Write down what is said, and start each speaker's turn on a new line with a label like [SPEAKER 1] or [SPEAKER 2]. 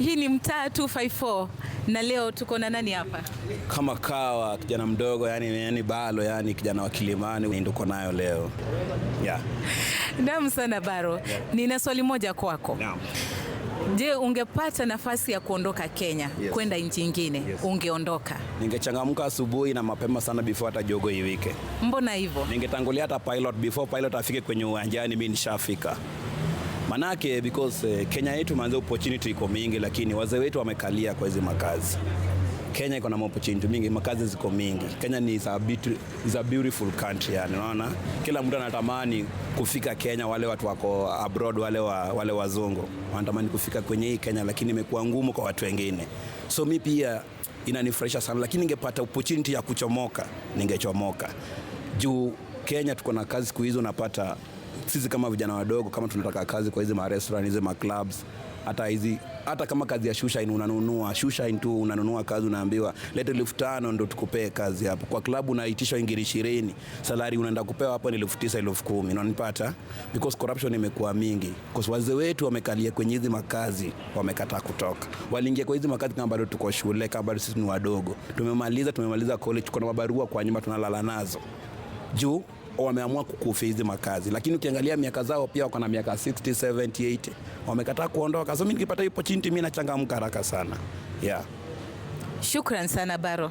[SPEAKER 1] Hii ni mtaa 254 na leo tuko na nani hapa?
[SPEAKER 2] Kama kawa kijana mdogo yani Balo yani kijana wa Kilimani ndio nayo leo. Yeah.
[SPEAKER 1] Naam sana Baro. Yeah. Nina swali moja kwako.
[SPEAKER 2] Naam.
[SPEAKER 1] Je, ungepata nafasi ya kuondoka Kenya kwenda nchi nyingine, ungeondoka?
[SPEAKER 2] Ningechangamka asubuhi na mapema sana before hata jogo iwike.
[SPEAKER 1] Mbona hivyo?
[SPEAKER 2] Ningetangulia hata pilot before pilot afike kwenye uwanjani mimi nishafika. Manake because Kenya yetu manzo opportunity iko mingi lakini wazee wetu wamekalia kwa hizo makazi. Kenya iko na opportunity mingi, makazi ziko mingi. Kenya is a beautiful country yani, unaona? Kila mtu anatamani kufika Kenya, wale watu wako abroad wale wazungu. Wanatamani kufika kwenye hii Kenya lakini imekuwa ngumu kwa watu wengine. So mimi pia inanifurahisha sana lakini ningepata opportunity ya kuchomoka, ningechomoka. Juu Kenya tuko na kazi siku hizo unapata sisi kama vijana wadogo kama tunataka kazi kwa hizo ma restaurant, hizo ma clubs, hata kama kazi ya shushain unanunua shushain tu, unanunua kazi unaambiwa leta 5,000 ndo tukupee kazi hapo. Kwa club unaitisha ingiri 20, salary unaenda kupewa hapo ni 9,000 10,000, unanipata? Because corruption imekuwa mingi. Kwa wazee wetu wamekalia kwenye hizo makazi, wamekataa kutoka. Waliingia kwa hizo makazi kama bado tuko shule, kama bado sisi ni wadogo. Tumemaliza college, tuko na mabarua kwa nyumba tunalala nazo. Juu wameamua kukufa hizi makazi, lakini ukiangalia miaka zao pia wako na miaka 60, 70, 80, wamekataa kuondoka. So mimi nikipata hiyo opportunity mimi nachangamka haraka sana. Yeah.
[SPEAKER 1] Shukran sana Baro.